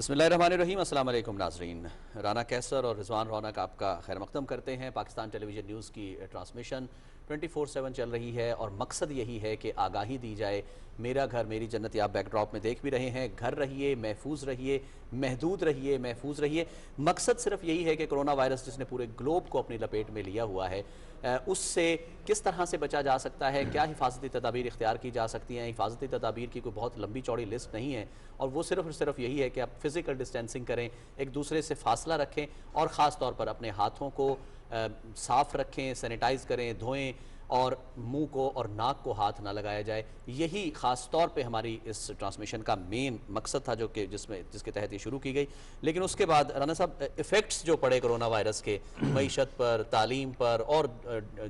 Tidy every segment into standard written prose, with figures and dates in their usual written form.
بسم اللہ الرحمن الرحیم۔ السلام علیکم ناظرین، رانا کیسر اور رضوان رونق آپ کا خیر مقدم کرتے ہیں۔ پاکستان ٹیلی ویژن نیوز کی ٹرانسمیشن 24/7 چل رہی ہے اور مقصد یہی ہے کہ آگاہی دی جائے۔ میرا گھر میری جنت آپ بیک ڈراپ میں دیکھ بھی رہے ہیں، گھر رہیے، محفوظ رہیے، محدود رہیے، محفوظ رہیے۔ مقصد صرف یہی ہے کہ کرونا وائرس جس نے پورے گلوب کو اپنی لپیٹ میں لیا ہوا ہے، اس سے کس طرح سے بچا جا سکتا ہے، کیا حفاظتی تدابیر اختیار کی جا سکتی ہیں۔ حفاظتی تدابیر کی کوئی بہت لمبی چوڑی لسٹ نہیں ہے، اور وہ صرف یہی ہے کہ آپ فزیکل ڈسٹینسنگ کریں، ایک دوسرے سے فاصلہ رکھیں، اور خاص طور پر اپنے ہاتھوں کو صاف رکھیں، سینیٹائز کریں، دھوئیں، اور منہ کو اور ناک کو ہاتھ نہ لگایا جائے۔ یہی خاص طور پہ ہماری اس ٹرانسمیشن کا مین مقصد تھا، جو کہ جس کے تحت یہ شروع کی گئی۔ لیکن اس کے بعد رانا صاحب، ایفیکٹس جو پڑے کرونا وائرس کے معیشت پر، تعلیم پر، اور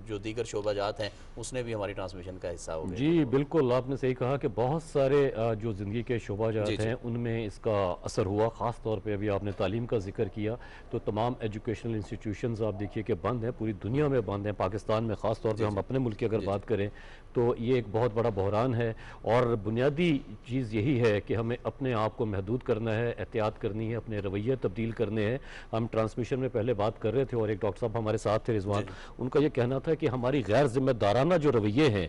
جو دیگر شعبہ جات ہیں، اس نے بھی ہماری ٹرانسمیشن کا حصہ ہو گئے۔ جی بالکل، آپ نے صحیح کہا کہ بہت سارے جو زندگی کے شعبہ جات ہیں ان میں اس کا اثر ہوا۔ خاص طور پہ ابھی آپ نے تعلیم کا ذکر کیا تو تمام ایجوکیشنل انسٹیٹیوشنز آپ دیکھیے کہ بند ہیں، پوری دنیا میں بند ہیں، پاکستان میں خاص طور پہ ہم اپنے ملک کی اگر بات کریں تو یہ ایک بہت بڑا بحران ہے، اور بنیادی چیز یہی ہے کہ ہمیں اپنے آپ کو محدود کرنا ہے، احتیاط کرنی ہے، اپنے رویے تبدیل کرنے ہیں۔ ہم ٹرانسمیشن میں پہلے بات کر رہے تھے اور ایک ڈاکٹر صاحب ہمارے ساتھ تھے رضوان، ان کا یہ کہنا تھا کہ ہماری غیر ذمہ دارانہ جو رویے ہیں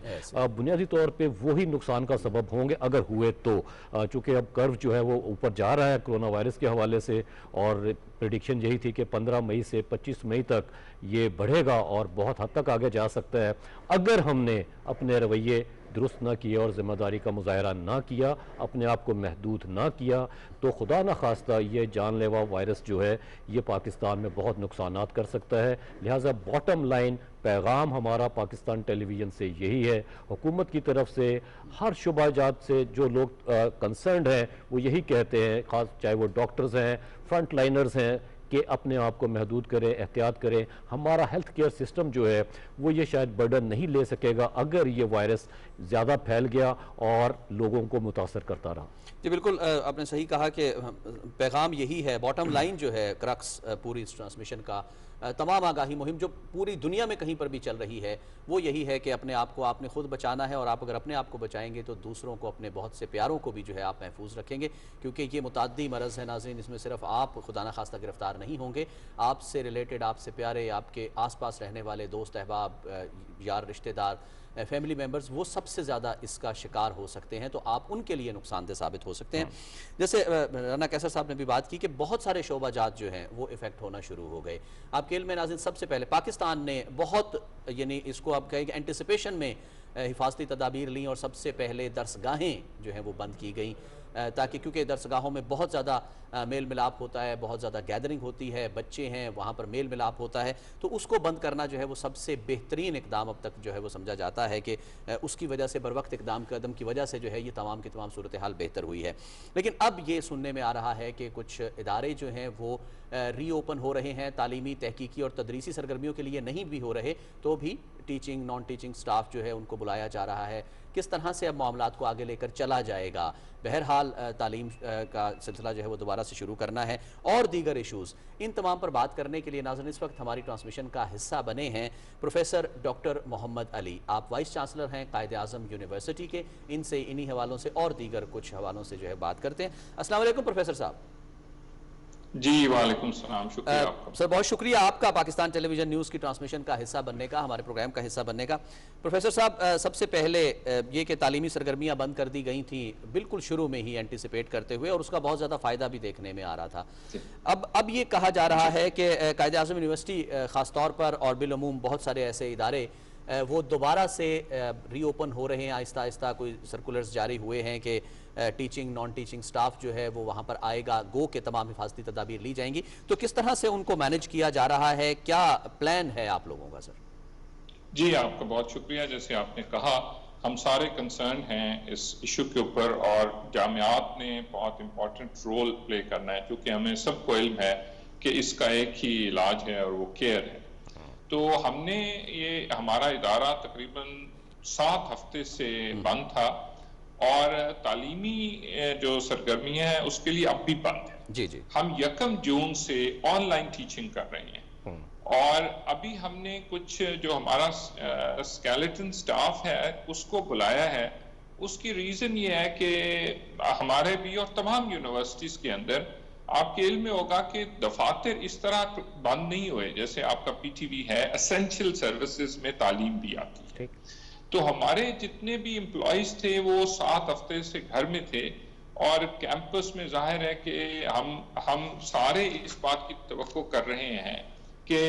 بنیادی طور پہ وہی نقصان کا سبب ہوں گے اگر ہوئے تو، چونکہ اب کرو جو ہے وہ اوپر جا رہا ہے کرونا وائرس کے حوالے سے، اور پریڈکشن یہی تھی کہ 15 مئی سے 25 مئی تک یہ بڑھے گا اور بہت حد تک آگے جا سکتا ہے۔ اگر ہم نے اپنے رویے درست نہ کیے اور ذمہ داری کا مظاہرہ نہ کیا، اپنے آپ کو محدود نہ کیا، تو خدا نہ خواستہ یہ جان لیوا وائرس جو ہے یہ پاکستان میں بہت نقصانات کر سکتا ہے۔ لہٰذا باٹم لائن پیغام ہمارا پاکستان ٹیلی ویژن سے یہی ہے، حکومت کی طرف سے ہر شعبہ جات سے جو لوگ کنسرنڈ ہیں وہ یہی کہتے ہیں، خاص چاہے وہ ڈاکٹرز ہیں، فرنٹ لائنرز ہیں، کہ اپنے آپ کو محدود کریں، احتیاط کریں۔ ہمارا ہیلتھ کیئر سسٹم جو ہے وہ یہ شاید برڈن نہیں لے سکے گا اگر یہ وائرس زیادہ پھیل گیا اور لوگوں کو متاثر کرتا رہا۔ جی بالکل، آپ نے صحیح کہا کہ پیغام یہی ہے، باٹم لائن جو ہے کرکس پوری اس ٹرانسمیشن کا، تمام آگاہی مہم جو پوری دنیا میں کہیں پر بھی چل رہی ہے، وہ یہی ہے کہ اپنے آپ کو آپ نے خود بچانا ہے، اور آپ اگر اپنے آپ کو بچائیں گے تو دوسروں کو، اپنے بہت سے پیاروں کو بھی جو ہے آپ محفوظ رکھیں گے، کیونکہ یہ متعدی مرض ہے ناظرین۔ اس میں صرف آپ خدا نخواستہ گرفتار نہیں ہوں گے، آپ سے ریلیٹڈ، آپ سے پیارے، آپ کے آس پاس رہنے والے دوست احباب، یار، رشتہ دار، فیملی ممبرز، وہ سب سے زیادہ اس کا شکار ہو سکتے ہیں، تو آپ ان کے لیے نقصان دہ ثابت ہو سکتے ہیں۔ جیسے رانا کیسر صاحب نے بھی بات کی کہ بہت سارے شعبہ جات جو ہیں وہ افیکٹ ہونا شروع ہو گئے۔ آپ کے علم میں ناظرین، سب سے پہلے پاکستان نے بہت، یعنی اس کو آپ کہیں کہ اینٹیسپیشن میں حفاظتی تدابیر لیں، اور سب سے پہلے درسگاہیں جو ہیں وہ بند کی گئیں، تاکہ کیونکہ درسگاہوں میں بہت زیادہ میل ملاپ ہوتا ہے، بہت زیادہ گیدرنگ ہوتی ہے، بچے ہیں وہاں پر میل ملاپ ہوتا ہے، تو اس کو بند کرنا جو ہے وہ سب سے بہترین اقدام اب تک جو ہے وہ سمجھا جاتا ہے کہ اس کی وجہ سے، بر وقت قدم کی وجہ سے جو ہے یہ تمام کی تمام صورتحال بہتر ہوئی ہے۔ لیکن اب یہ سننے میں آ رہا ہے کہ کچھ ادارے جو ہیں وہ ری اوپن ہو رہے ہیں، تعلیمی، تحقیقی اور تدریسی سرگرمیوں کے لیے نہیں بھی ہو رہے، تو بھی ٹیچنگ، نان ٹیچنگ سٹاف جو ہے ان کو بلایا جا رہا ہے۔ کس طرح سے اب معاملات کو آگے لے کر چلا جائے گا؟ بہرحال تعلیم کا سلسلہ جو ہے وہ دوبارہ سے شروع کرنا ہے، اور دیگر ایشوز، ان تمام پر بات کرنے کے لیے ناظرین اس وقت ہماری ٹرانسمیشن کا حصہ بنے ہیں پروفیسر ڈاکٹر محمد علی۔ آپ وائس چانسلر ہیں قائد اعظم یونیورسٹی کے، ان سے انہی حوالوں سے اور دیگر کچھ حوالوں سے جو ہے بات کرتے ہیں۔ السلام علیکم پروفیسر صاحب۔ جی وعلیکم السلام، شکریہ آپ کا سر، بہت شکریہ آپ کا پاکستان ٹیلی ویژن نیوز کی ٹرانسمیشن کا حصہ بننے کا، ہمارے پروگرام کا حصہ بننے کا۔ پروفیسر صاحب، سب سے پہلے یہ کہ تعلیمی سرگرمیاں بند کر دی گئی تھیں بالکل شروع میں ہی اینٹیسپیٹ کرتے ہوئے، اور اس کا بہت زیادہ فائدہ بھی دیکھنے میں آ رہا تھا۔ اب یہ کہا جا رہا ہے کہ قائد اعظم یونیورسٹی خاص طور پر، اور بالعموم بہت سارے ایسے ادارے وہ دوبارہ سے ری اوپن ہو رہے ہیں، آہستہ آہستہ کوئی سرکولرز جاری ہوئے ہیں کہ ٹیچنگ، نان ٹیچنگ سٹاف جو ہے وہ وہاں پر آئے گا، گو کہ تمام حفاظتی تدابیر لی جائیں گی، تو کس طرح سے ان کو مینج کیا جا رہا ہے؟ کیا پلان ہے آپ لوگوں کا سر؟ جی آپ کا بہت شکریہ۔ جیسے آپ نے کہا، ہم سارے کنسرن ہیں اس ایشو کے اوپر، اور جامعات نے بہت امپورٹنٹ رول پلے کرنا ہے، کیونکہ ہمیں سب کو علم ہے کہ اس کا ایک ہی علاج ہے اور وہ کیئر ہے۔ تو ہم نے یہ، ہمارا ادارہ تقریباً 7 ہفتے سے بند تھا، اور تعلیمی جو سرگرمیاں ہیں اس کے لیے اب بھی بند ہے۔ جی جی، ہم 1 جون سے آن لائن ٹیچنگ کر رہے ہیں، اور ابھی ہم نے کچھ جو ہمارا اسکیلیٹن سٹاف ہے اس کو بلایا ہے۔ اس کی ریزن یہ ہے کہ ہمارے بھی اور تمام یونیورسٹیز کے اندر آپ کے علم میں ہوگا کہ دفاتر اس طرح بند نہیں ہوئے جیسے آپ کا پی ٹی وی ہے، اسینشل سروسز میں تعلیم بھی آتی ہے. تو ہمارے جتنے بھی امپلائیز تھے وہ 7 ہفتے سے گھر میں تھے، اور کیمپس میں ظاہر ہے کہ ہم سارے اس بات کی توقع کر رہے ہیں کہ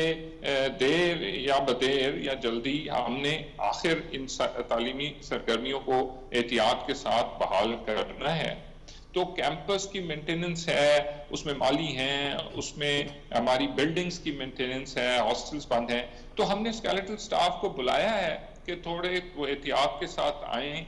دیر یا بدیر یا جلدی ہم نے آخر ان تعلیمی سرگرمیوں کو احتیاط کے ساتھ بحال کرنا ہے. تو کیمپس کی مینٹیننس ہے، اس میں مالی ہیں، اس میں ہماری بلڈنگز کی مینٹیننس ہے، ہاسٹلز بند ہیں. تو ہم نے اسکیلیٹل سٹاف کو بلایا ہے کہ تھوڑے وہ احتیاط کے ساتھ آئیں،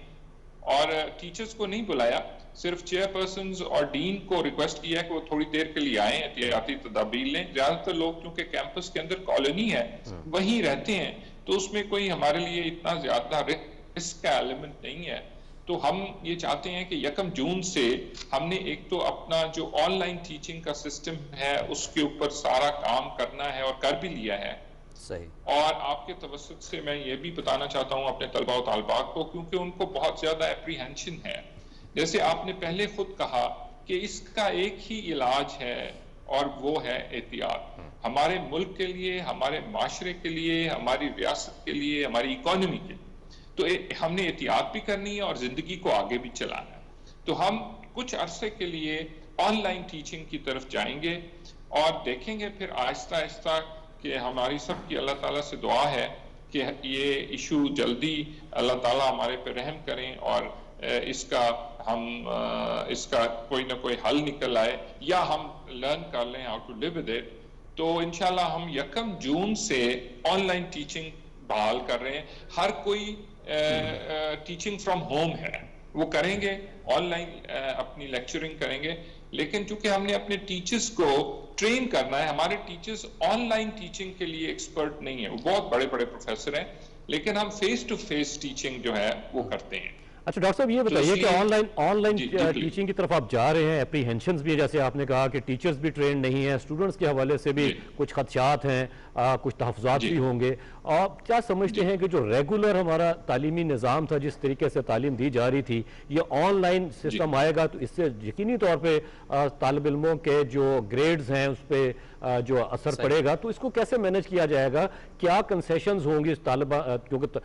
اور ٹیچرز کو نہیں بلایا، صرف چیئر پرسنز اور ڈین کو ریکویسٹ کیا کہ وہ تھوڑی دیر کے لیے آئیں، احتیاطی تدابیر لیں. زیادہ تر لوگ کیونکہ کیمپس کے اندر کالونی ہے وہیں رہتے ہیں، تو اس میں کوئی ہمارے لیے اتنا زیادہ رسک کا ایلیمنٹ نہیں ہے. تو ہم یہ چاہتے ہیں کہ 1 جون سے ہم نے ایک تو اپنا جو آن لائن ٹیچنگ کا سسٹم ہے اس کے اوپر سارا کام کرنا ہے، اور کر بھی لیا ہے. صحیح. اور آپ کے توسط سے میں یہ بھی بتانا چاہتا ہوں اپنے طلباء و طالبات کو، کیونکہ ان کو بہت زیادہ اپریہنشن ہے. جیسے آپ نے پہلے خود کہا کہ اس کا ایک ہی علاج ہے، اور وہ ہے احتیاط. ہمارے ملک کے لیے، ہمارے معاشرے کے لیے، ہماری ریاست کے لیے، ہماری اکانومی کے لیے تو ہم نے احتیاط بھی کرنی ہے اور زندگی کو آگے بھی چلانا ہے. تو ہم کچھ عرصے کے لیے آن لائن ٹیچنگ کی طرف جائیں گے، اور دیکھیں گے پھر آہستہ آہستہ کہ ہماری سب کی اللہ تعالیٰ سے دعا ہے کہ یہ ایشو جلدی اللہ تعالیٰ ہمارے پہ رحم کریں، اور اس کا کوئی نہ کوئی حل نکل آئے، یا ہم لرن کر لیں how to live with it. تو انشاءاللہ ہم 1 جون سے آن لائن ٹیچنگ بحال کر رہے ہیں. ہر کوئی ٹیچنگ فرام ہوم ہے وہ کریں گے، آن لائن اپنی لیکچرنگ کریں گے. لیکن چونکہ ہم نے اپنے ٹیچرز کو ٹرین کرنا ہے، ہمارے ٹیچرز آن لائن ٹیچنگ کے لیے ایکسپرٹ نہیں ہیں، وہ بہت بڑے بڑے پروفیسر ہیں، لیکن ہم فیس ٹو فیس ٹیچنگ جو ہے وہ کرتے ہیں. اچھا ڈاکٹر صاحب یہ بتائیے کہ آن لائن ٹیچنگ کی طرف آپ جا رہے ہیں، اپریہنشنز بھی جیسے آپ نے کہا کہ ٹیچرز بھی ٹرینڈ نہیں ہیں، اسٹوڈنٹس کے حوالے سے بھی کچھ خدشات ہیں، کچھ تحفظات بھی ہوں گے. آپ کیا سمجھتے ہیں کہ جو ریگولر ہمارا تعلیمی نظام تھا، جس طریقے سے تعلیم دی جا رہی تھی، یہ آن لائن سسٹم آئے گا تو اس سے یقینی طور پہ طالب علموں کے جو گریڈز ہیں اس پہ جو اثر پڑے گا، تو اس کو کیسے مینج کیا جائے گا؟ کیا کنسیشنز ہوں گی کیونکہ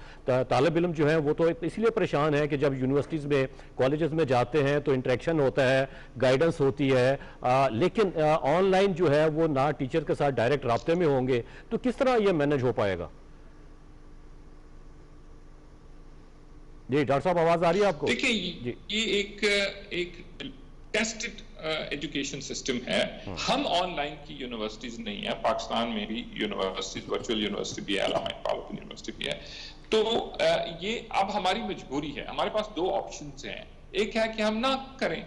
طالب علم جو ہیں وہ تو اس لیے پریشان ہے کہ جب یونیورسٹیز میں کالجز میں جاتے ہیں تو انٹریکشن ہوتا ہے، گائیڈنس ہوتی ہے، لیکن آن لائن جو ہے وہ نہ ٹیچر کے ساتھ ڈائریکٹ رابطے میں ہوں گے، تو کس طرح یہ مینج ہو پائے گا؟ جی ڈاکٹر صاحب آواز آ رہی ہے آپ کو؟ دیکھیں یہ ایک ٹیسٹڈ ایجوکیشن سسٹم ہے. ہم آن لائن کی یونیورسٹیز نہیں ہیں، پاکستان میں بھی یونیورسٹیز، ورچوئل یونیورسٹی بھی ہے، علامہ اقبال اوپن یونیورسٹی بھی ہے. تو یہ اب ہماری مجبوری ہے. ہمارے پاس 2 آپشنز ہیں، ایک ہے کہ ہم نہ کریں،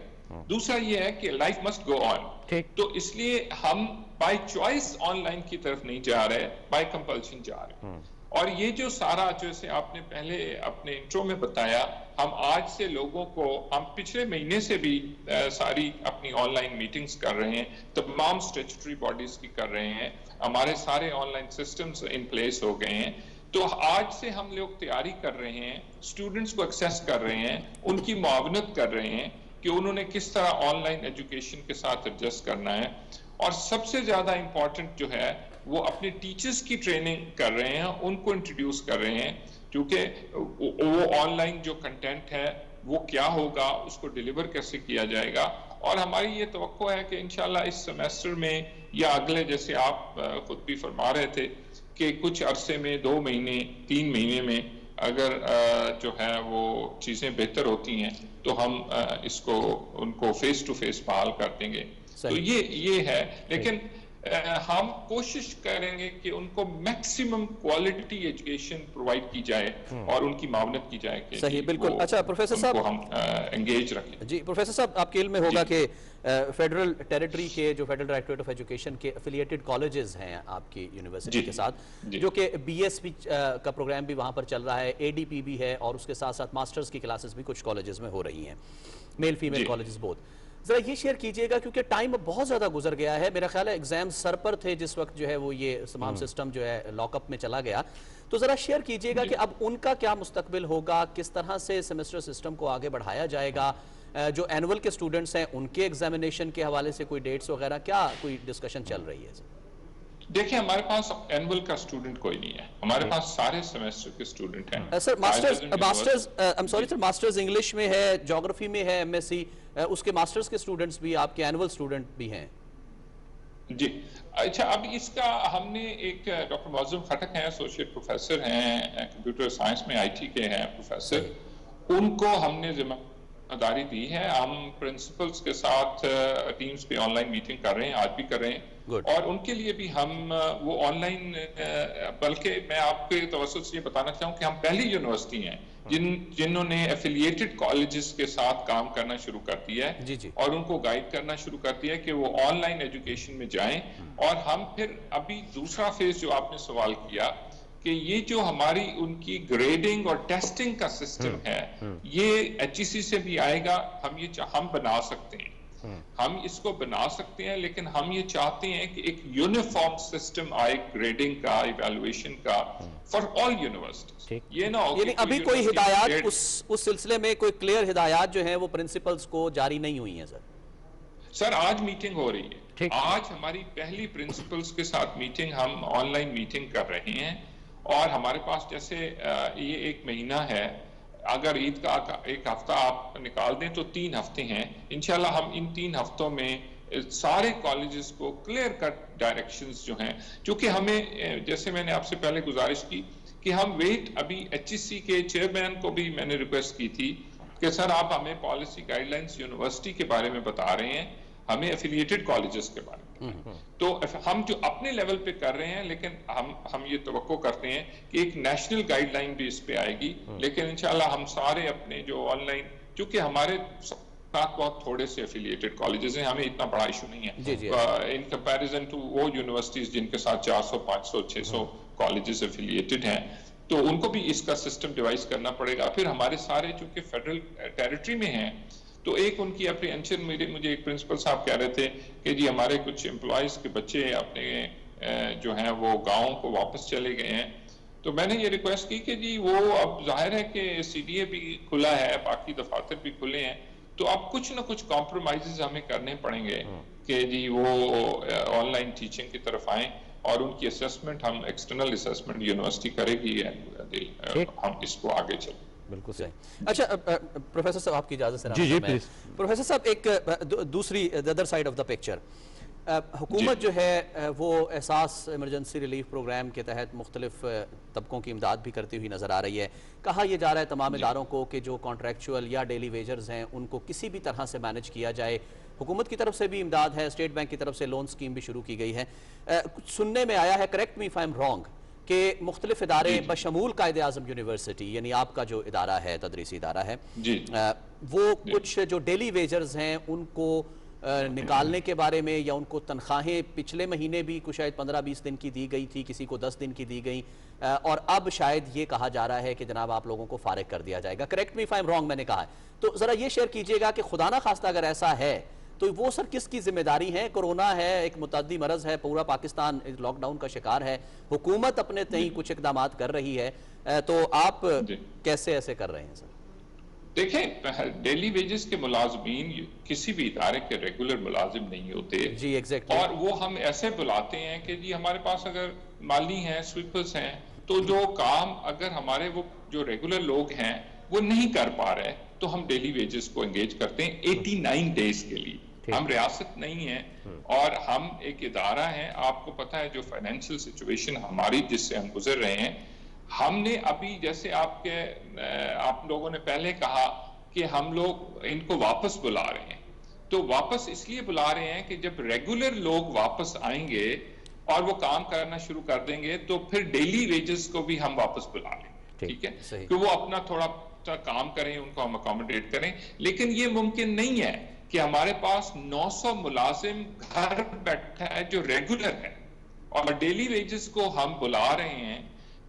دوسرا یہ ہے کہ لائف مسٹ گو آن. تو اس لیے ہم بائی چوائس آن لائن کی طرف نہیں جا رہے، بائی کمپلشن جا رہے ہیں. اور یہ جو سارا جیسے آپ نے پہلے اپنے انٹرو میں بتایا، ہم آج سے لوگوں کو، ہم پچھلے مہینے سے بھی ساری اپنی آن لائن میٹنگز کر رہے ہیں، تمام اسٹیچوٹری باڈیز کی کر رہے ہیں، ہمارے سارے online systems in place ہو گئے ہیں. تو آج سے ہم لوگ تیاری کر رہے ہیں، اسٹوڈنٹس کو ایکسیس کر رہے ہیں، ان کی معاونت کر رہے ہیں کہ انہوں نے کس طرح آن لائن ایجوکیشن کے ساتھ ایڈجسٹ کرنا ہے. اور سب سے زیادہ امپورٹنٹ جو ہے وہ اپنے ٹیچرز کی ٹریننگ کر رہے ہیں، ان کو انٹروڈیوس کر رہے ہیں، کیونکہ وہ آن لائن جو کنٹینٹ ہے وہ کیا ہوگا، اس کو ڈیلیور کیسے کیا جائے گا. اور ہماری یہ توقع ہے کہ انشاءاللہ اس سیمیسٹر میں یا اگلے، جیسے آپ خود بھی فرما رہے تھے کہ کچھ عرصے میں 2 مہینے 3 مہینے میں اگر جو ہے وہ چیزیں بہتر ہوتی ہیں تو ہم اس کو ان کو فیس ٹو فیس بحال کر دیں گے. تو یہ ہے، لیکن ہم کوشش کریں گے کہ ان کو میکسیمم کوالٹی ایجوکیشن پرووائڈ کی جائے اور ان کی معاونت کی جائے کہ صحیح، بالکل. اچھا پروفیسر صاحب، ہم انگیج رکھیں. جی پروفیسر صاحب، آپ کے علم میں ہوگا کہ فیڈرل ٹیریٹری کے جو فیڈرل ڈائریکٹوریٹ آف ایجوکیشن کے افیلیٹڈ کالجز ہیں آپ کی یونیورسٹی کے ساتھ، جو کہ بی ایس پی کا پروگرام بھی وہاں پر چل رہا ہے، اے ڈی پی بھی ہے، اور اس کے ساتھ ساتھ ماسٹرز کی کلاسز بھی کچھ کالجز میں ہو رہی ہیں، میل فیمیل کالجز بوتھ. ذرا یہ شیئر کیجئے گا کیونکہ ٹائم بہت زیادہ گزر گیا ہے، میرا خیال ہے ایگزام سر پر تھے جس وقت جو ہے وہ یہ تمام سسٹم جو ہے لاک اپ میں چلا گیا، تو ذرا شیئر کیجئے گا کہ اب ان کا کیا مستقبل ہوگا، کس طرح سے سیمسٹر سسٹم کو آگے بڑھایا جائے گا، جو اینول کے سٹوڈنٹس ہیں ان کے ایگزامینیشن کے حوالے سے کوئی ڈیٹس وغیرہ کیا کوئی ڈسکشن چل رہی ہے؟ دیکھیں ہمارے پاس اینول کا سٹوڈنٹ کوئی نہیں ہے، ہمارے پاس سارے سیمیسٹر کے سٹوڈنٹ ہیں۔ سر ماسٹرز انگلش میں ہے، جغرافی میں ہے، ایم ایس سی، اس کے ماسٹرز کے سٹوڈنٹس بھی آپ کے اینول سٹوڈنٹ بھی ہیں؟ جی اچھا، اب اس کا ہم نے ایک ڈاکٹر معظم خٹک ہیں، ایسوسیٹ پروفیسر ہیں کمپیوٹر سائنس میں، آئی ٹی کے ہیں پروفیسر، ان کو ہم نے ذمہ داری دی ہے۔ ہم پرنسپلز کے ساتھ ٹیمز پہ آن لائن میٹنگ کر رہے ہیں، آج بھی کر رہے ہیں، اور ان کے لیے بھی ہم وہ آن لائن، بلکہ میں آپ کے توسط سے یہ بتانا چاہوں کہ ہم پہلی یونیورسٹی ہیں جنہوں نے ایفیلیٹڈ کالجز کے ساتھ کام کرنا شروع کر دیا ہے اور ان کو گائیڈ کرنا شروع کر دیا ہے کہ وہ آن لائن ایجوکیشن میں جائیں۔ اور ہم پھر ابھی دوسرا فیز جو آپ نے سوال کیا کہ یہ جو ہماری ان کی گریڈنگ اور ٹیسٹنگ کا سسٹم ہے، یہ ایچ ای سی سے بھی آئے گا، ہم بنا سکتے ہیں، ہم اس کو بنا سکتے ہیں، لیکن ہم یہ چاہتے ہیں کہ ایک یونیفارم سسٹم آئے گریڈنگ کا، ایویلویشن کا فار آل یونیورسٹیز۔ یہ نہ ہو یعنی ابھی کوئی ہدایات اس سلسلے میں کوئی کلیئر ہدایات جو ہیں وہ پرنسپلز کو جاری نہیں ہوئی ہیں؟ سر آج میٹنگ ہو رہی ہے، آج ہماری پہلی پرنسپلز کے ساتھ میٹنگ، ہم آن لائن میٹنگ کر رہے ہیں، اور ہمارے پاس جیسے یہ ایک مہینہ ہے، اگر عید کا ایک ہفتہ آپ نکال دیں تو 3 ہفتے ہیں، انشاءاللہ ہم ان 3 ہفتوں میں سارے کالجز کو کلیئر کٹ ڈائریکشنز جو ہیں، چونکہ ہمیں جیسے میں نے آپ سے پہلے گزارش کی کہ ہم ویٹ ابھی ایچ ای سی کے چیئرمین کو بھی میں نے ریکویسٹ کی تھی کہ سر آپ ہمیں پالیسی گائیڈ لائنز یونیورسٹی کے بارے میں بتا رہے ہیں، ہمیں ایفیلیٹڈ کالجز کے بارے میں، تو ہم جو اپنے لیول پہ کر رہے ہیں، لیکن ہم یہ توقع کرتے ہیں کہ ایک نیشنل گائیڈ لائن بھی اس پہ آئے گی، لیکن انشاءاللہ ہم سارے اپنے جو آن لائن، چونکہ ہمارے ساتھ بہت تھوڑے سے ایفیلیٹڈ کالجز ہیں، ہمیں اتنا بڑا ایشو نہیں ہے ان کمپیریزن ٹو وہ یونیورسٹیز جن کے ساتھ 400 500 600 کالجز ایفیلیٹڈ ہیں، تو ان کو بھی اس کا سسٹم ڈیوائز کرنا پڑے گا۔ پھر ہمارے سارے چونکہ فیڈرل ٹیریٹری میں ہیں، تو ایک ان کی اپریہنشن، مجھے ایک پرنسپل صاحب کہہ رہے تھے کہ جی ہمارے کچھ امپلائیز کے بچے اپنے جو ہیں وہ گاؤں کو واپس چلے گئے ہیں، تو میں نے یہ ریکویسٹ کی کہ جی وہ اب ظاہر ہے کہ سی ڈی اے بھی کھلا ہے، باقی دفاتر بھی کھلے ہیں، تو اب کچھ نہ کچھ کمپرومائزز ہمیں کرنے پڑیں گے کہ جی وہ آن لائن ٹیچنگ کی طرف آئیں، اور ان کی اسیسمنٹ، ہم ایکسٹرنل اسیسمنٹ یونیورسٹی کرے گی، ہم اس کو آگے چلیں۔ بالکل صحیح۔ اچھا پروفیسر صاحب آپ کی اجازت سے جی پروفیسر صاحب ایک دوسری other side of the picture, حکومت جو ہے وہ احساس ایمرجنسی ریلیف پروگرام کے تحت مختلف طبقوں کی امداد بھی کرتی ہوئی نظر آ رہی ہے۔ کہا یہ جا رہا ہے تمام اداروں کو کہ جو کانٹریکچول یا ڈیلی ویجرز ہیں ان کو کسی بھی طرح سے مینج کیا جائے، حکومت کی طرف سے بھی امداد ہے، اسٹیٹ بینک کی طرف سے لون سکیم بھی شروع کی گئی ہے۔ سننے میں آیا ہے، correct me if I am wrong, کہ مختلف ادارے بشمول قائد اعظم یونیورسٹی، یعنی آپ کا جو ادارہ ہے، تدریسی ادارہ ہے، وہ کچھ جو ڈیلی ویجرز ہیں ان کو نکالنے کے بارے میں، یا ان کو تنخواہیں پچھلے مہینے بھی کچھ شاید 15-20 دن کی دی گئی تھی، کسی کو 10 دن کی دی گئی، اور اب شاید یہ کہا جا رہا ہے کہ جناب آپ لوگوں کو فارغ کر دیا جائے گا۔ Correct me if I am wrong میں نے کہا ہے، تو ذرا یہ شیئر کیجئے گا کہ خدا نہ خواستہ اگر ایسا ہے تو وہ سر کس کی ذمہ داری ہے؟ کرونا ہے، ایک متعدی مرض ہے، پورا پاکستان لاک ڈاؤن کا شکار ہے، حکومت اپنے تئیں کچھ اقدامات کر رہی ہے، تو آپ کیسے ایسے کر رہے ہیں سر؟ دیکھیں، ڈیلی ویجز کے ملازمین کسی بھی ادارے کے ریگولر ملازم نہیں ہوتے، جی ایگزیکٹلی، اور وہ ہم ایسے بلاتے ہیں کہ جی ہمارے پاس اگر مالی ہیں، سویپرز ہیں، تو جو کام اگر ہمارے وہ جو ریگولر لوگ ہیں وہ نہیں کر پا رہے تو ہم ڈیلی ویجز کو انگیج کرتے ہیں 89 ڈیز کے لیے۔ ہم ریاست نہیں ہیں اور ہم ایک ادارہ ہیں، آپ کو پتہ ہے جو فائنینشیل سچویشن ہماری جس سے ہم گزر رہے ہیں، ہم نے ابھی جیسے آپ لوگوں نے پہلے کہا کہ ہم لوگ ان کو واپس بلا رہے ہیں، تو واپس اس لیے بلا رہے ہیں کہ جب ریگولر لوگ واپس آئیں گے اور وہ کام کرنا شروع کر دیں گے تو پھر ڈیلی ویجز کو بھی ہم واپس بلا لیں گے، ٹھیک ہے، کہ وہ اپنا تھوڑا کام کریں، ان کو ہم اکاموڈیٹ کریں۔ لیکن یہ ممکن نہیں ہے کہ ہمارے پاس 900 ملازم گھر بیٹھا ہے جو ریگولر ہے، اور ڈیلی ویجز کو ہم بلا رہے ہیں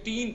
3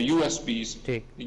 USBs,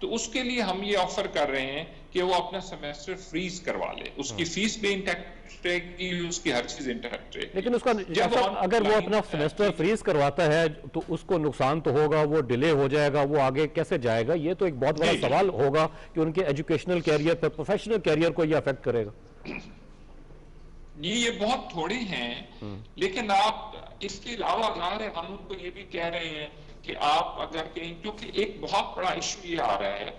تو اس کے لیے ہم یہ آفر کر رہے ہیں کہ وہ اپنا سیمیسٹر فریز کروا لے, اس کی فیس بھی انٹیکٹ رہے گی, اس کی ہر چیز انٹیکٹ رہے گی. لیکن اس کا اگر وہ اپنا سیمیسٹر فریز کرواتا ہے تو اس کو نقصان تو ہوگا, وہ ڈیلے ہو جائے گا, وہ آگے کیسے جائے گا؟ یہ تو ایک بہت بڑا سوال ہوگا کہ ان کے ایجوکیشنل کیریئر پر, پروفیشنل کیریئر کو یہ افیکٹ کرے گا. یہ بہت تھوڑے ہیں, لیکن آپ اس کے علاوہ ظاہر ہے ہم ان کو یہ بھی کہہ رہے ہیں کہ آپ اگر کہیں, کیونکہ ایک بہت بڑا ایشو یہ آ رہا ہے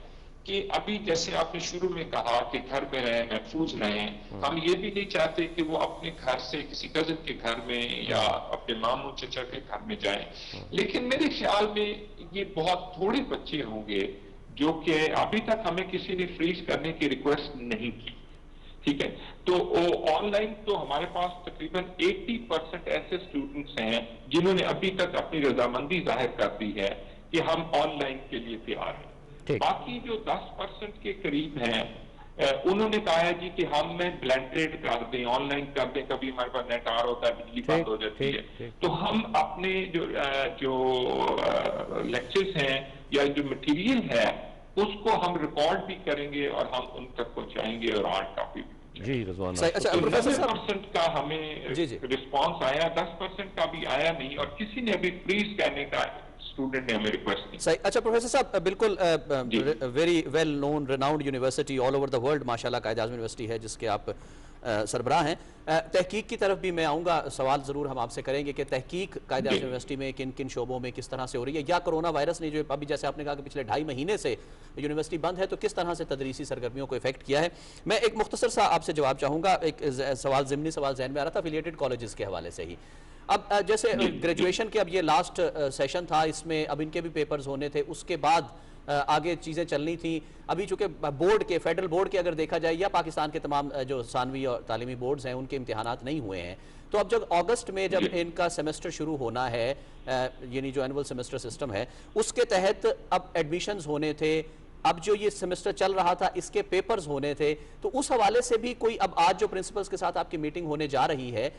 کہ ابھی جیسے آپ نے شروع میں کہا کہ گھر میں رہیں, محفوظ رہیں, ہم یہ بھی نہیں چاہتے کہ وہ اپنے گھر سے کسی کزن کے گھر میں یا اپنے ماموں چچا کے گھر میں جائیں. لیکن میرے خیال میں یہ بہت تھوڑے بچے ہوں گے جو کہ ابھی تک ہمیں کسی نے فریز کرنے کی ریکویسٹ نہیں کی. ٹھیک ہے, تو آن لائن تو ہمارے پاس تقریباً 80% ایسے اسٹوڈنٹس ہیں جنہوں نے ابھی تک اپنی رضامندی ظاہر کر دی ہے کہ ہم آن لائن کے لیے تیار ہیں. باقی جو 10% کے قریب ہیں انہوں نے کہا ہے جی کہ ہم بلینڈڈ کر دیں, آن لائن کر دیں, کبھی ہمارے پاس نیٹ آر ہوتا ہے, بجلی بند ہو جاتی ہے, تو ہم اپنے جو لیکچرز ہیں یا جو مٹیریل ہے اس کو ہم ریکارڈ بھی کریں گے اور ہم ان تک پہنچائیں گے اور ہارڈ کاپی بھی. جی رضوان, 10% کا ہمیں رسپانس آیا, 10% کا بھی آیا نہیں, اور کسی نے ابھی فریز کرنے کا اسٹوڈنٹ نے ہمیں ریکویسٹ کی. صحیح. اچھا پروفیسر صاحب, بالکل very well known renowned university all over the world ماشاءاللہ قائد اعظم یونیورسٹی ہے جس کے آپ سربراہ ہیں. تحقیق کی طرف بھی میں آؤں گا, سوال ضرور ہم آپ سے کریں گے کہ تحقیق قائد اعظم یونیورسٹی میں کن کن شعبوں میں کس طرح سے ہو رہی ہے, یا کرونا وائرس نے جو ابھی جیسے آپ نے کہا کہ پچھلے 2.5 مہینے سے یونیورسٹی بند ہے تو کس طرح سے تدریسی سرگرمیوں کو افیکٹ کیا ہے. میں ایک مختصر سا آپ سے جواب چاہوں گا. ایک سوال ضمنی سوال ذہن میں آ رہا تھا افیلیٹڈ کالجز کے حوالے سے ہی. اب جیسے گریجویشن کے اب یہ لاسٹ سیشن تھا, اس میں اب ان کے بھی پیپرز ہونے تھے, اس کے بعد آگے چیزیں چلنی تھیں. ابھی چونکہ بورڈ کے فیڈرل بورڈ کے اگر دیکھا جائے یا پاکستان کے تمام جو ثانوی اور تعلیمی بورڈز ہیں ان کے امتحانات نہیں ہوئے ہیں, تو اب جب اگست میں جب ان کا سیمسٹر شروع ہونا ہے, یعنی جو اینول سیمسٹر سسٹم ہے اس کے تحت اب ایڈمیشنز ہونے تھے, اب جو یہ سیمسٹر چل رہا تھا اس کے پیپرز ہونے تھے, تو اس حوالے سے بھی کوئی اب آج جو پرنسپلز کے ساتھ آپ کی میٹنگ ہونے جا رہی ہے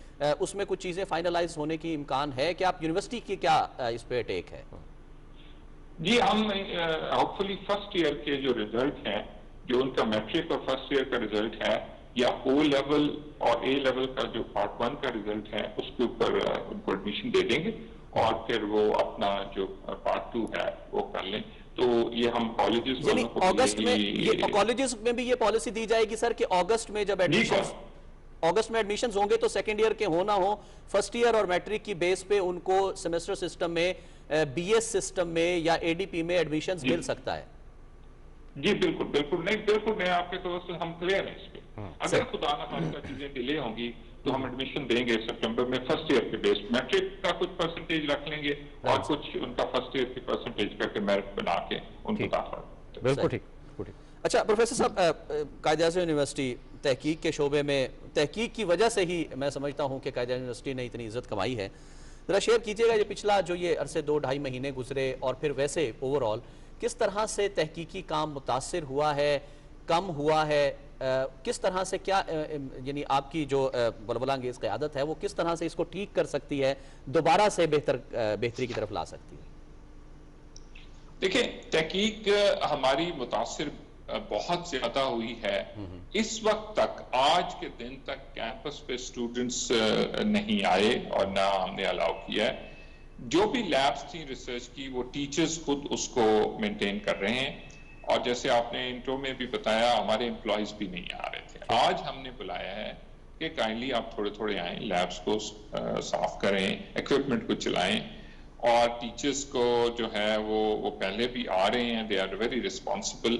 اس میں کچھ چیزیں فائنلائز ہونے کی امکان ہے کہ آپ یونیورسٹی کی کیا اس پہ ٹیک ہے؟ جی, ہم ہوپفلی فرسٹ ایئر کے جو ریزلٹ ہیں, جو ان کا میٹرک اور فرسٹ ایئر کا ریزلٹ ہے, یا او لیول اور اے لیول کا جو پارٹ 1 کا ریزلٹ ہے اس کے اوپر ان کو ایڈمیشن دے دیں گے, اور پھر وہ اپنا جو پارٹ 2 ہے وہ کر لیں. تو یہ ہم کالجز یعنی اگست میں یہ کالجز میں بھی یہ پالیسی دی جائے گی سر کہ اگست میں جب ایڈمیشنز ہوں گے تو سیکنڈ ایئر کے ہو نہ ہو, فرسٹ ایئر اور میٹرک کی بیس پہ ان کو سیمسٹر سسٹم میں, بی ایس سسٹم میں یا اے ڈی پی میں ایڈمیشنز مل سکتا ہے؟ جی بالکل بالکل نہیں, بالکل میں آپ کے طور سے ہم کلیئر ہیں اس پہ. اگر خدا نہ خواستہ چیزیں ڈیلے ہوں گی تو ہم ایڈمیشن دیں گے سپٹمبر میں فرسٹ ایئر کے بیس. میٹرک کا کچھ پرسنٹیج رکھ لیں گے اور کچھ ان کا فرسٹ ایئر کی پرسنٹیج کر کے میرٹ بنا کے ان کو داخل. بالکل ٹھیک. اچھا پروفیسر صاحب, قائد اعظم یونیورسٹی تحقیق کے شعبے میں تحقیق کی وجہ سے ہی میں سمجھتا ہوں کہ قائد اعظم یونیورسٹی نے اتنی عزت کمائی ہے. ذرا شیئر کیجیے گا یہ پچھلا جو یہ عرصے 2-2.5 مہینے گزرے اور پھر ویسے اوور آل کس طرح سے تحقیقی کام متاثر ہوا ہے, کم ہوا ہے, کس طرح سے کیا یعنی آپ کی جو ولولہ انگیز قیادت ہے وہ کس طرح سے اس کو ٹھیک کر سکتی ہے, دوبارہ سے بہتری کی طرف لا سکتی ہے؟ دیکھیں, تحقیق ہماری متاثر بہت زیادہ ہوئی ہے. اس وقت تک, آج کے دن تک کیمپس پہ سٹوڈنٹس نہیں آئے اور نہ ہم نے الاؤ کیا ہے. جو بھی لیبس تھیں ریسرچ کی وہ ٹیچرز خود اس کو مینٹین کر رہے ہیں, اور جیسے آپ نے انٹرو میں بھی بتایا ہمارے امپلائیز بھی نہیں آ رہے تھے. آج ہم نے بلایا ہے کہ کائنڈلی آپ تھوڑے تھوڑے آئیں, لیبس کو صاف کریں, ایکوپمنٹ کو چلائیں, اور ٹیچرز کو جو ہے وہ پہلے بھی آ رہے ہیں, دے آر ویری ریسپانسبل.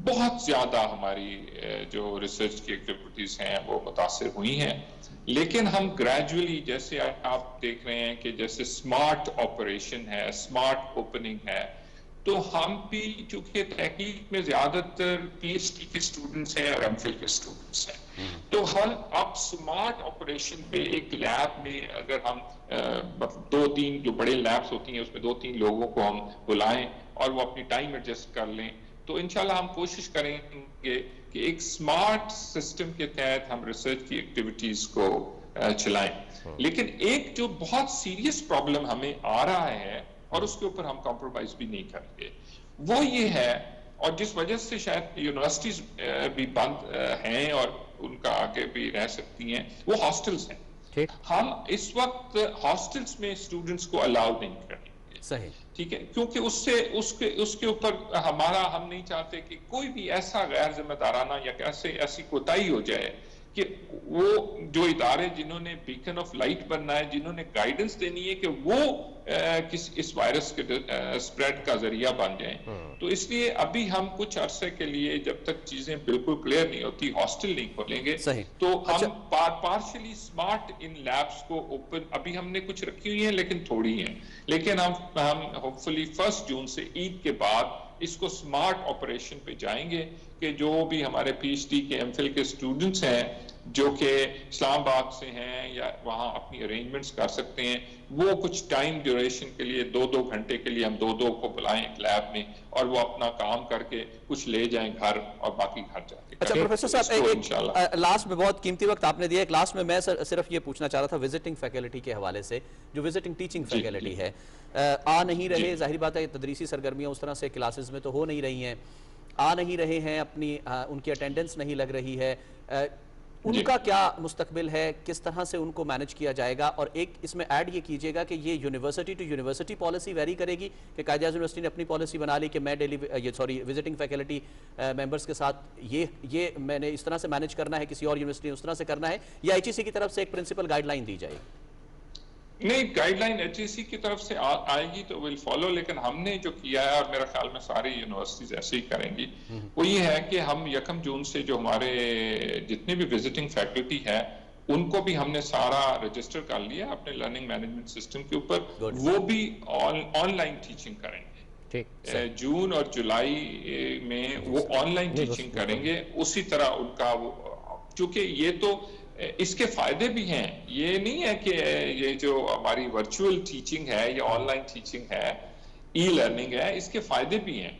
بہت زیادہ ہماری جو ریسرچ کی ایکٹیویٹیز ہیں وہ متاثر ہوئی ہیں, لیکن ہم گریجولی, جیسے آپ دیکھ رہے ہیں کہ جیسے سمارٹ آپریشن ہے, سمارٹ اوپننگ ہے, تو ہم بھی چونکہ تحقیق میں زیادہ تر پی ایچ ڈی کے اسٹوڈنٹس ہیں اور ایم فل کے اسٹوڈنٹس ہیں, تو ہم اب سمارٹ آپریشن پہ ایک لیب میں اگر ہم 2-3 جو بڑے لیبس ہوتی ہیں اس میں 2-3 لوگوں کو ہم بلائیں اور وہ اپنی ٹائم ایڈجسٹ کر لیں, تو انشاءاللہ ہم کوشش کریں گے کہ ایک سمارٹ سسٹم کے تحت ہم ریسرچ کی ایکٹیویٹیز کو چلائیں. لیکن ایک جو بہت سیریس پرابلم ہمیں آ رہا ہے اور اس کے اوپر ہم کمپرومائز بھی نہیں کریں گے. وہ یہ ہے، اور جس وجہ سے شاید یونیورسٹیز بھی بند ہیں اور ان کا آگے بھی رہ سکتی ہیں، وہ ہاسٹلز ہیں. ہم اس وقت ہاسٹلز میں اسٹوڈنٹس کو الاؤ نہیں کریں گے. صحیح، ٹھیک ہے، کیونکہ اس کے اوپر ہم نہیں چاہتے کہ کوئی بھی ایسا غیر ذمہ دارانہ یا ایسی کوتاہی ہو جائے کہ وہ جو ادارے جنہوں نے بیکن آف لائٹ بننا ہے، جنہوں نے گائیڈنس دینی ہے، کہ وہ اس وائرس کے سپریڈ کا ذریعہ بن جائیں. تو اس لیے ابھی ہم کچھ عرصے کے لیے، جب تک چیزیں بالکل کلیئر نہیں ہوتی، ہاسٹل نہیں کھولیں گے. تو ہم پارشلی اسمارٹ ان لیبس کو اوپن، ابھی ہم نے کچھ رکھی ہوئی ہیں لیکن تھوڑی ہیں، لیکن ہم ہوپ فلی 1 جون سے عید کے بعد اس کو سمارٹ آپریشن پہ جائیں گے کہ جو بھی ہمارے پی ایچ ڈی کے ایم فل کے اسٹوڈنٹس ہیں جو کہ اسلام آباد سے ہیں یا وہاں اپنی ارینجمنٹس کر سکتے ہیں، وہ کچھ ٹائم ڈیوریشن کے لیے 2 گھنٹے کے لیے ہم 2 کو بلائیں ایک لیب میں، اور وہ اپنا کام کر کے کچھ لے جائیں گھر اور باقی گھر جا کے. اچھا پروفیسر صاحب، ایک لاسٹ میں بہت قیمتی وقت آپ نے دیا، ایک لاسٹ میں صرف یہ پوچھنا چاہ رہا تھا وزٹنگ فیکلٹی کے حوالے سے، جو وزٹنگ ٹیچنگ فیکلٹی ہے آ نہیں رہے، ظاہر بات ہے تدریسی سرگرمیاں اس طرح سے کلاسز میں تو ہو نہیں رہی ہیں، آ نہیں رہے ہیں، ان کی اٹینڈنس نہیں لگ رہی ہے، ان کا کیا مستقبل ہے، کس طرح سے ان کو مینج کیا جائے گا؟ اور ایک اس میں ایڈ یہ کیجئے گا کہ یہ university to university policy vary کرے گی کہ قائد اعظم یونیورسٹی نے اپنی پالیسی بنا لی کہ میں وزٹنگ فیکلٹی ممبرز کے ساتھ یہ میں نے اس طرح سے مینج کرنا ہے، کسی اور یونیورسٹی نے اس طرح سے کرنا ہے، یا ایچ ای سی کی طرف سے ایک پرنسپل گائیڈ لائن دی جائے گی؟ نہیں، گائیڈ لائن ایچ ای سی کی طرف سے آئے گی تو ول فالو، لیکن ہم نے جو کیا ہے، اور میرا خیال میں ساری یونیورسٹیز ایسے ہی کریں گی، وہ یہ ہے کہ ہم 1 جون سے جو ہمارے جتنے بھی وزٹنگ فیکلٹی ہے ان کو بھی ہم نے سارا رجسٹر کر لیا اپنے لرننگ مینجمنٹ سسٹم کے اوپر، وہ بھی آن لائن ٹیچنگ کریں گے. جون اور جولائی میں وہ آن لائن ٹیچنگ کریں گے. اسی طرح ان کا چونکہ یہ تو اس کے فائدے بھی ہیں، یہ نہیں ہے کہ یہ جو ہماری ورچوئل ٹیچنگ ہے یا آن لائن ٹیچنگ ہے، ای لرننگ ہے، اس کے فائدے بھی ہیں.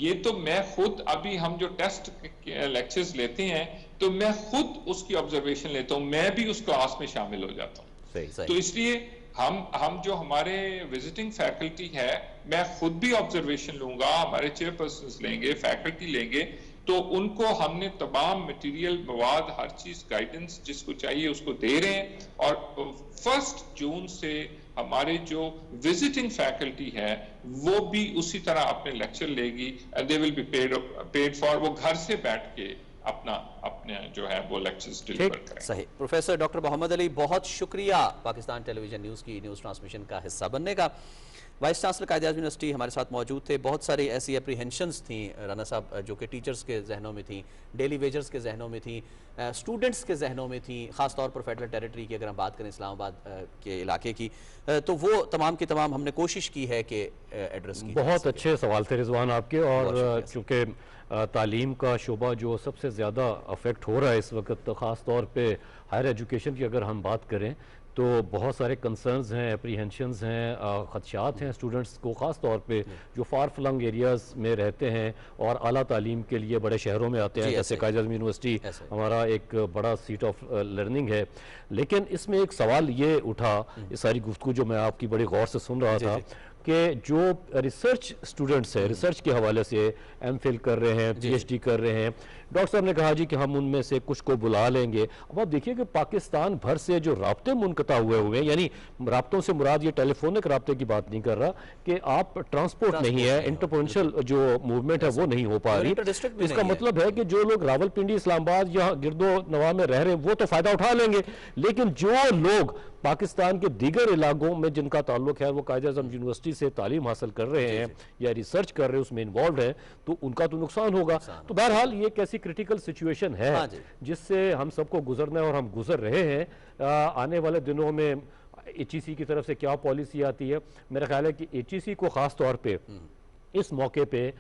یہ تو میں خود ابھی ہم جو ٹیسٹ لیکچرز لیتے ہیں تو میں خود اس کی آبزرویشن لیتا ہوں، میں بھی اس کلاس میں شامل ہو جاتا ہوں. تو اس لیے ہم جو ہمارے وزٹنگ فیکلٹی ہے، میں خود بھی آبزرویشن لوں گا، ہمارے چیئر پرسنز لیں گے، فیکلٹی لیں گے، تو ان کو ہم نے تمام مٹیریل، مواد، ہر چیز، گائیڈنس جس کو چاہیے اس کو دے رہے ہیں. اور 1 جون سے ہمارے جو وزٹنگ فیکلٹی ہے وہ بھی اسی طرح اپنے لیکچر لے گی، and they will be paid for، وہ گھر سے بیٹھ کے اپنے جو ہے وہ لیکچرز ڈیلیور کریں. صحیح. پروفیسر ڈاکٹر محمد علی، بہت شکریہ پاکستان ٹیلی ویژن نیوز کی نیوز ٹرانسمیشن کا حصہ بننے کا. Vice chancellor Quaid Azam university ہمارے ساتھ موجود تھے. بہت ساری ایسی اپریہنشنز تھیں رانا صاحب جو کہ ٹیچرز کے ذہنوں میں تھیں، ڈیلی ویجرز کے ذہنوں میں تھیں، اسٹوڈنٹس کے ذہنوں میں تھیں، خاص طور پر فیڈرل ٹیریٹری کی اگر ہم بات کریں اسلام آباد کے علاقے کی، تو وہ تمام کی تمام ہم نے کوشش کی ہے کہ ایڈریس کی. بہت اچھے سوال تھے رضوان آپ کے، اور چونکہ تعلیم کا شعبہ جو سب سے زیادہ افیکٹ ہو رہا ہے اس وقت، خاص طور پہ ہائر ایجوکیشن کی اگر ہم بات کریں تو بہت سارے کنسرنز ہیں، اپریہنشنز ہیں، خدشات ہیں اسٹوڈنٹس کو، خاص طور پہ جو فار فلنگ ایریاز میں رہتے ہیں اور اعلیٰ تعلیم کے لیے بڑے شہروں میں آتے ہیں، جیسے قائد اعظم یونیورسٹی ہمارا ایک بڑا سیٹ آف لرننگ ہے. لیکن اس میں ایک سوال یہ اٹھا، یہ ساری گفتگو جو میں آپ کی بڑی غور سے سن رہا تھا، کہ جو ریسرچ اسٹوڈنٹس ہیں، ریسرچ کے حوالے سے ایم فل کر رہے ہیں، پی ایچ ڈی کر رہے ہیں، ڈاکٹر صاحب نے کہا جی کہ ہم ان میں سے کچھ کو بلا لیں گے. اب آپ دیکھیے کہ پاکستان بھر سے جو رابطے منقطع ہوئے ہیں، یعنی رابطوں سے مراد یہ ٹیلی فونک رابطے کی بات نہیں کر رہا کہ آپ ٹرانسپورٹ نہیں ہے، انٹرپرونشل جو موومنٹ ہے وہ نہیں ہو پا رہی. اس کا مطلب ہے کہ جو لوگ راول پنڈی، اسلام آباد یا گرد و نواح میں رہ رہے ہیں وہ تو فائدہ اٹھا لیں گے، لیکن جو لوگ پاکستان کے دیگر علاقوں میں جن کا تعلق ہے، وہ قائد اعظم یونیورسٹی سے تعلیم حاصل کر رہے ہیں یا ریسرچ کر رہے ہیں، اس میں انوالوڈ ہیں، تو ان کا تو نقصان ہوگا. تو بہرحال یہ ایک ایسی کریٹیکل سچویشن ہے جس سے ہم سب کو گزرنا ہے اور ہم گزر رہے ہیں. آنے والے دنوں میں ایچ ای سی کی طرف سے کیا پالیسی آتی ہے، میرا خیال ہے کہ ایچ ای سی کو خاص طور پہ اس موقع پہ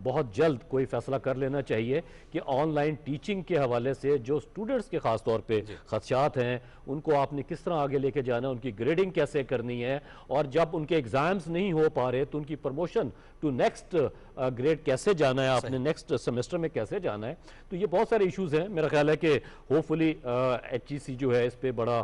بہت جلد کوئی فیصلہ کر لینا چاہیے کہ آن لائن ٹیچنگ کے حوالے سے جو اسٹوڈنٹس کے خاص طور پہ خدشات ہیں ان کو آپ نے کس طرح آگے لے کے جانا ہے، ان کی گریڈنگ کیسے کرنی ہے، اور جب ان کے ایگزامز نہیں ہو پا رہے تو ان کی پروموشن ٹو نیکسٹ گریڈ کیسے جانا ہے، آپ نے نیکسٹ سیمسٹر میں کیسے جانا ہے. تو یہ بہت سارے ایشوز ہیں. میرا خیال ہے کہ ہوپ فلی ایچ ای سی جو ہے اس پہ بڑا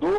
2